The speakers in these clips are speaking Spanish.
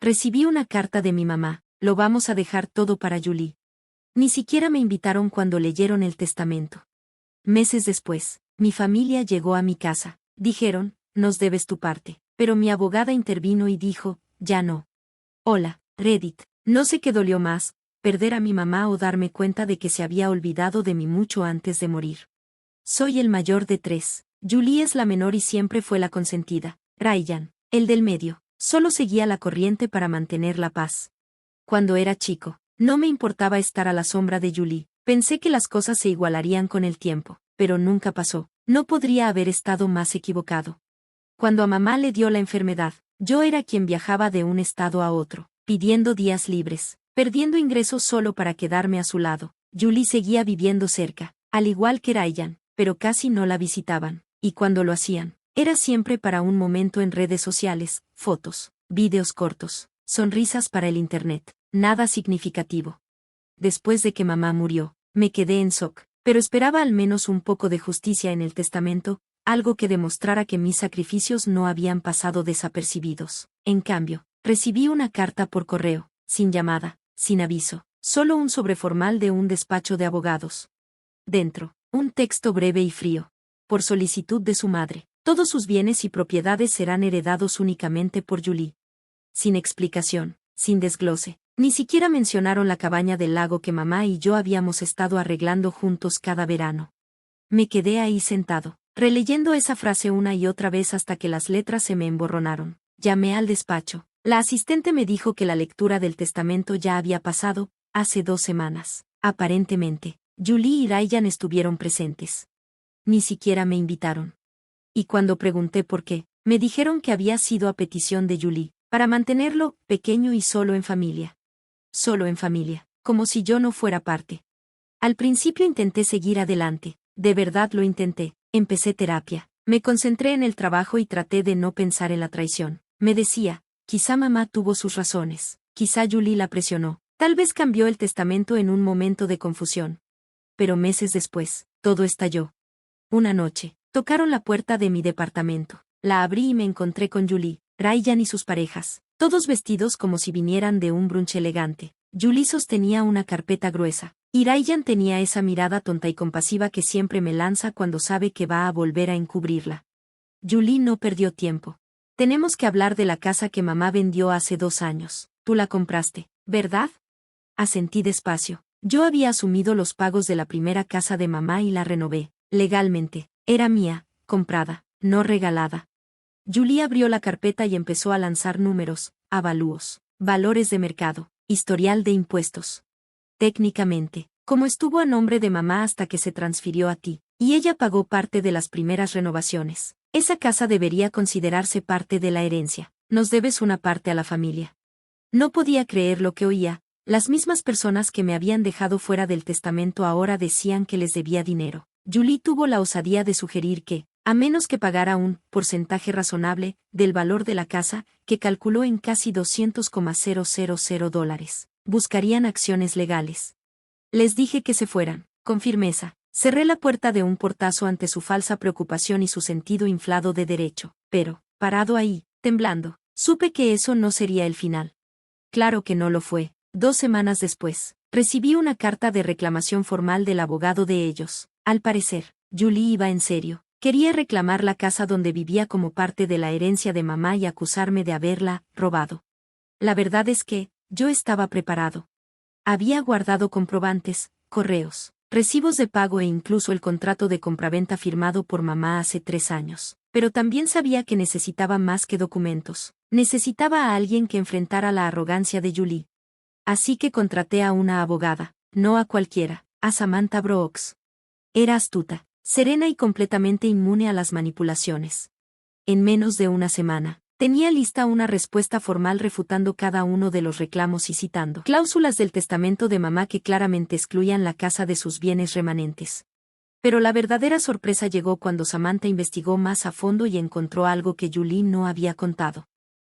Recibí una carta de mi mamá, lo vamos a dejar todo para Julie. Ni siquiera me invitaron cuando leyeron el testamento. Meses después, mi familia llegó a mi casa. Dijeron, nos debes tu parte. Pero mi abogada intervino y dijo, ya no. Hola, Reddit. No sé qué dolió más, perder a mi mamá o darme cuenta de que se había olvidado de mí mucho antes de morir. Soy el mayor de 3. Julie es la menor y siempre fue la consentida. Ryan, el del medio, solo seguía la corriente para mantener la paz. Cuando era chico, no me importaba estar a la sombra de Julie. Pensé que las cosas se igualarían con el tiempo, pero nunca pasó. No podría haber estado más equivocado. Cuando a mamá le dio la enfermedad, yo era quien viajaba de un estado a otro, pidiendo días libres, perdiendo ingresos solo para quedarme a su lado. Julie seguía viviendo cerca, al igual que Ryan, pero casi no la visitaban, y cuando lo hacían, era siempre para un momento en redes sociales, fotos, vídeos cortos, sonrisas para el internet, nada significativo. Después de que mamá murió, me quedé en shock, pero esperaba al menos un poco de justicia en el testamento, algo que demostrara que mis sacrificios no habían pasado desapercibidos. En cambio, recibí una carta por correo, sin llamada, sin aviso, solo un sobreformal de un despacho de abogados. Dentro, un texto breve y frío. Por solicitud de su madre, todos sus bienes y propiedades serán heredados únicamente por Julie. Sin explicación, sin desglose, ni siquiera mencionaron la cabaña del lago que mamá y yo habíamos estado arreglando juntos cada verano. Me quedé ahí sentado, releyendo esa frase una y otra vez hasta que las letras se me emborronaron. Llamé al despacho. La asistente me dijo que la lectura del testamento ya había pasado, hace 2 semanas. Aparentemente, Julie y Ryan estuvieron presentes. Ni siquiera me invitaron. Y cuando pregunté por qué, me dijeron que había sido a petición de Julie, para mantenerlo pequeño y solo en familia. Solo en familia, como si yo no fuera parte. Al principio intenté seguir adelante, de verdad lo intenté, empecé terapia, me concentré en el trabajo y traté de no pensar en la traición. Me decía, quizá mamá tuvo sus razones, quizá Julie la presionó, tal vez cambió el testamento en un momento de confusión. Pero meses después, todo estalló. Una noche, tocaron la puerta de mi departamento, la abrí y me encontré con Julie, Ryan y sus parejas, todos vestidos como si vinieran de un brunch elegante. Julie sostenía una carpeta gruesa, y Ryan tenía esa mirada tonta y compasiva que siempre me lanza cuando sabe que va a volver a encubrirla. Julie no perdió tiempo. Tenemos que hablar de la casa que mamá vendió hace 2 años. Tú la compraste, ¿verdad? Asentí despacio. Yo había asumido los pagos de la primera casa de mamá y la renové. Legalmente, era mía, comprada, no regalada. Julie abrió la carpeta y empezó a lanzar números, avalúos, valores de mercado, historial de impuestos. Técnicamente, como estuvo a nombre de mamá hasta que se transfirió a ti, y ella pagó parte de las primeras renovaciones, esa casa debería considerarse parte de la herencia. Nos debes una parte a la familia. No podía creer lo que oía. Las mismas personas que me habían dejado fuera del testamento ahora decían que les debía dinero. Julie tuvo la osadía de sugerir que, a menos que pagara un porcentaje razonable del valor de la casa, que calculó en casi $200,000, buscarían acciones legales. Les dije que se fueran, con firmeza. Cerré la puerta de un portazo ante su falsa preocupación y su sentido inflado de derecho, pero, parado ahí, temblando, supe que eso no sería el final. Claro que no lo fue. 2 semanas después, recibí una carta de reclamación formal del abogado de ellos. Al parecer, Julie iba en serio. Quería reclamar la casa donde vivía como parte de la herencia de mamá y acusarme de haberla robado. La verdad es que, yo estaba preparado. Había guardado comprobantes, correos, recibos de pago e incluso el contrato de compraventa firmado por mamá hace 3 años. Pero también sabía que necesitaba más que documentos. Necesitaba a alguien que enfrentara la arrogancia de Julie. Así que contraté a una abogada, no a cualquiera, a Samantha Brooks. Era astuta, serena y completamente inmune a las manipulaciones. En menos de una semana, tenía lista una respuesta formal refutando cada uno de los reclamos y citando cláusulas del testamento de mamá que claramente excluían la casa de sus bienes remanentes. Pero la verdadera sorpresa llegó cuando Samantha investigó más a fondo y encontró algo que Julie no había contado.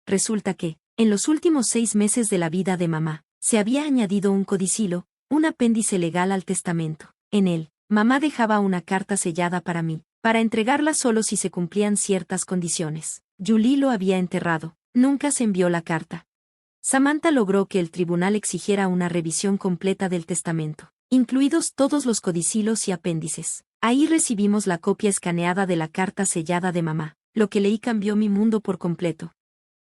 Resulta que, en los últimos 6 meses de la vida de mamá, se había añadido un codicilo, un apéndice legal al testamento. En él, mamá dejaba una carta sellada para mí, para entregarla solo si se cumplían ciertas condiciones. Julie lo había enterrado, nunca se envió la carta. Samantha logró que el tribunal exigiera una revisión completa del testamento, incluidos todos los codicilos y apéndices. Ahí recibimos la copia escaneada de la carta sellada de mamá. Lo que leí cambió mi mundo por completo.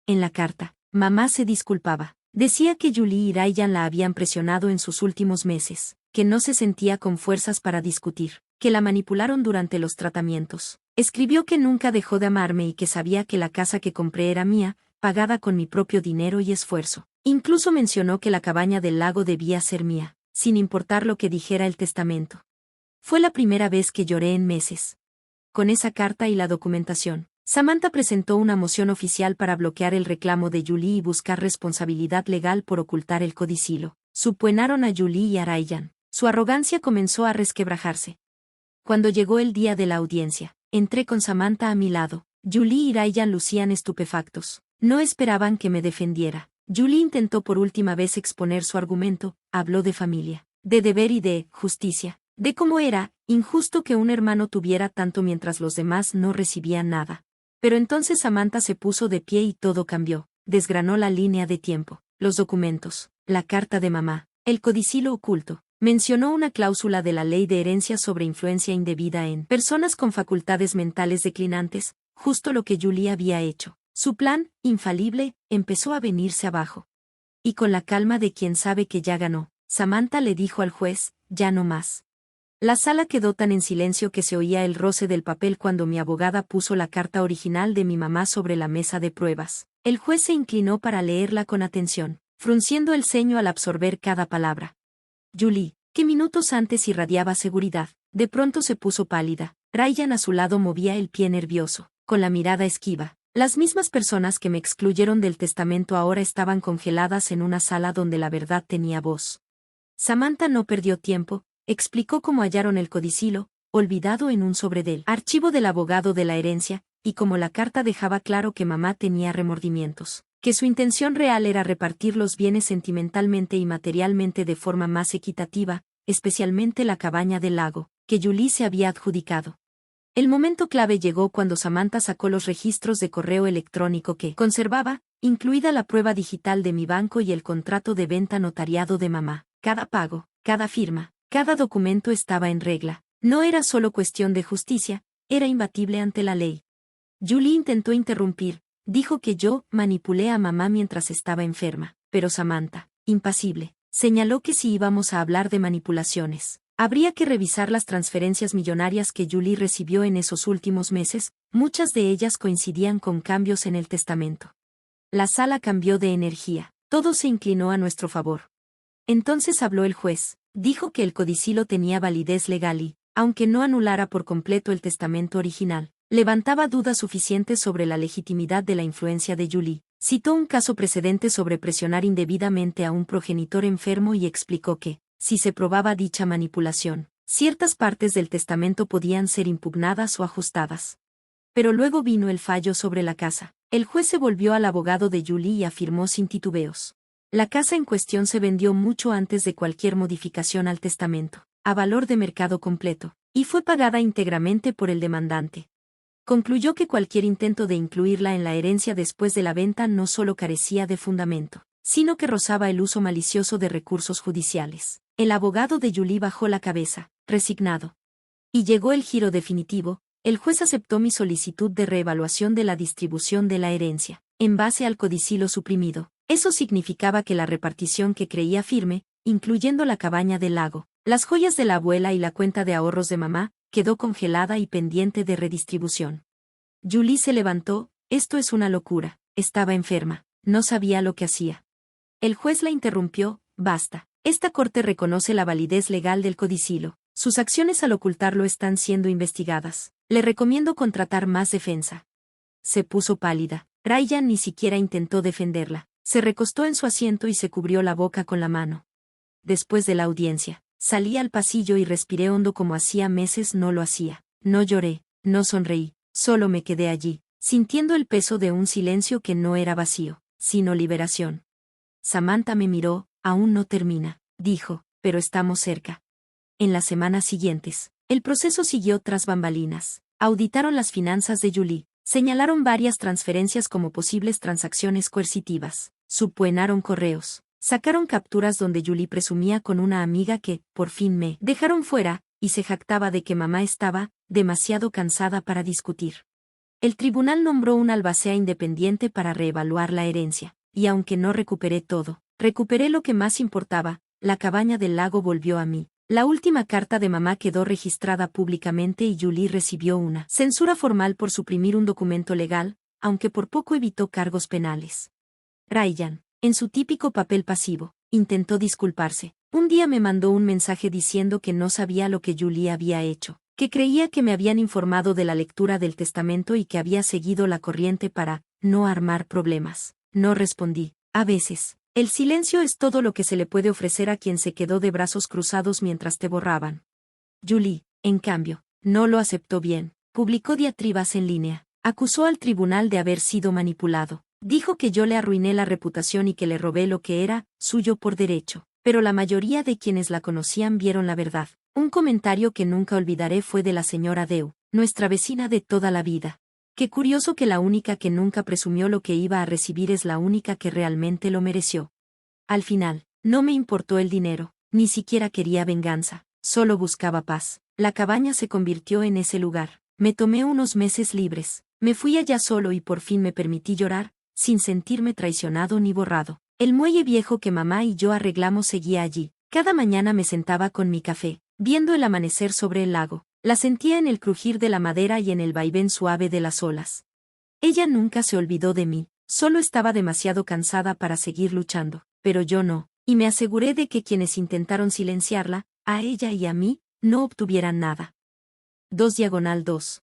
En la carta, mamá se disculpaba. Decía que Julie y Ryan la habían presionado en sus últimos meses, que no se sentía con fuerzas para discutir, que la manipularon durante los tratamientos. Escribió que nunca dejó de amarme y que sabía que la casa que compré era mía, pagada con mi propio dinero y esfuerzo. Incluso mencionó que la cabaña del lago debía ser mía, sin importar lo que dijera el testamento. Fue la primera vez que lloré en meses. Con esa carta y la documentación, Samantha presentó una moción oficial para bloquear el reclamo de Julie y buscar responsabilidad legal por ocultar el codicilo. Supuenaron a Julie y a Ryan. Su arrogancia comenzó a resquebrajarse. Cuando llegó el día de la audiencia, entré con Samantha a mi lado. Julie y Ryan lucían estupefactos. No esperaban que me defendiera. Julie intentó por última vez exponer su argumento, habló de familia, de deber y de justicia, de cómo era injusto que un hermano tuviera tanto mientras los demás no recibían nada. Pero entonces Samantha se puso de pie y todo cambió. Desgranó la línea de tiempo, los documentos, la carta de mamá, el codicilo oculto. Mencionó una cláusula de la ley de herencia sobre influencia indebida en personas con facultades mentales declinantes, justo lo que Julie había hecho. Su plan, infalible, empezó a venirse abajo. Y con la calma de quien sabe que ya ganó, Samantha le dijo al juez, ya no más. La sala quedó tan en silencio que se oía el roce del papel cuando mi abogada puso la carta original de mi mamá sobre la mesa de pruebas. El juez se inclinó para leerla con atención, frunciendo el ceño al absorber cada palabra. Julie, que minutos antes irradiaba seguridad, de pronto se puso pálida. Ryan a su lado movía el pie nervioso, con la mirada esquiva. Las mismas personas que me excluyeron del testamento ahora estaban congeladas en una sala donde la verdad tenía voz. Samantha no perdió tiempo. Explicó cómo hallaron el codicilo, olvidado en un sobre del archivo del abogado de la herencia, y cómo la carta dejaba claro que mamá tenía remordimientos, que su intención real era repartir los bienes sentimentalmente y materialmente de forma más equitativa, especialmente la cabaña del lago, que Julie se había adjudicado. El momento clave llegó cuando Samantha sacó los registros de correo electrónico que conservaba, incluida la prueba digital de mi banco y el contrato de venta notariado de mamá. Cada pago, cada firma, cada documento estaba en regla. No era solo cuestión de justicia, era imbatible ante la ley. Julie intentó interrumpir, dijo que yo manipulé a mamá mientras estaba enferma, pero Samantha, impasible, señaló que si íbamos a hablar de manipulaciones, habría que revisar las transferencias millonarias que Julie recibió en esos últimos meses, muchas de ellas coincidían con cambios en el testamento. La sala cambió de energía, todo se inclinó a nuestro favor. Entonces habló el juez. Dijo que el codicilo tenía validez legal y, aunque no anulara por completo el testamento original, levantaba dudas suficientes sobre la legitimidad de la influencia de Julie. Citó un caso precedente sobre presionar indebidamente a un progenitor enfermo y explicó que, si se probaba dicha manipulación, ciertas partes del testamento podían ser impugnadas o ajustadas. Pero luego vino el fallo sobre la casa. El juez se volvió al abogado de Julie y afirmó sin titubeos. La casa en cuestión se vendió mucho antes de cualquier modificación al testamento, a valor de mercado completo, y fue pagada íntegramente por el demandante. Concluyó que cualquier intento de incluirla en la herencia después de la venta no solo carecía de fundamento, sino que rozaba el uso malicioso de recursos judiciales. El abogado de Julie bajó la cabeza, resignado. Y llegó el giro definitivo. El juez aceptó mi solicitud de reevaluación de la distribución de la herencia, en base al codicilo suprimido. Eso significaba que la repartición que creía firme, incluyendo la cabaña del lago, las joyas de la abuela y la cuenta de ahorros de mamá, quedó congelada y pendiente de redistribución. Julie se levantó, esto es una locura, estaba enferma, no sabía lo que hacía. El juez la interrumpió, basta. Esta corte reconoce la validez legal del codicilo. Sus acciones al ocultarlo están siendo investigadas. Le recomiendo contratar más defensa. Se puso pálida. Ryan ni siquiera intentó defenderla. Se recostó en su asiento y se cubrió la boca con la mano. Después de la audiencia, salí al pasillo y respiré hondo como hacía meses no lo hacía. No lloré, no sonreí, solo me quedé allí, sintiendo el peso de un silencio que no era vacío, sino liberación. Samantha me miró, aún no termina, dijo, pero estamos cerca. En las semanas siguientes, el proceso siguió tras bambalinas. Auditaron las finanzas de Julie, señalaron varias transferencias como posibles transacciones coercitivas. Supuenaron correos. Sacaron capturas donde Julie presumía con una amiga que, por fin me dejaron fuera, y se jactaba de que mamá estaba demasiado cansada para discutir. El tribunal nombró un albacea independiente para reevaluar la herencia, y aunque no recuperé todo, recuperé lo que más importaba, la cabaña del lago volvió a mí. La última carta de mamá quedó registrada públicamente y Julie recibió una censura formal por suprimir un documento legal, aunque por poco evitó cargos penales. Ryan, en su típico papel pasivo, intentó disculparse. Un día me mandó un mensaje diciendo que no sabía lo que Julie había hecho, que creía que me habían informado de la lectura del testamento y que había seguido la corriente para no armar problemas. No respondí. A veces, el silencio es todo lo que se le puede ofrecer a quien se quedó de brazos cruzados mientras te borraban. Julie, en cambio, no lo aceptó bien. Publicó diatribas en línea. Acusó al tribunal de haber sido manipulado. Dijo que yo le arruiné la reputación y que le robé lo que era suyo por derecho. Pero la mayoría de quienes la conocían vieron la verdad. Un comentario que nunca olvidaré fue de la señora Deu, nuestra vecina de toda la vida. Qué curioso que la única que nunca presumió lo que iba a recibir es la única que realmente lo mereció. Al final, no me importó el dinero, ni siquiera quería venganza, solo buscaba paz. La cabaña se convirtió en ese lugar. Me tomé unos meses libres, me fui allá solo y por fin me permití llorar, sin sentirme traicionado ni borrado. El muelle viejo que mamá y yo arreglamos seguía allí. Cada mañana me sentaba con mi café, viendo el amanecer sobre el lago. La sentía en el crujir de la madera y en el vaivén suave de las olas. Ella nunca se olvidó de mí, solo estaba demasiado cansada para seguir luchando, pero yo no, y me aseguré de que quienes intentaron silenciarla, a ella y a mí, no obtuvieran nada. 2/2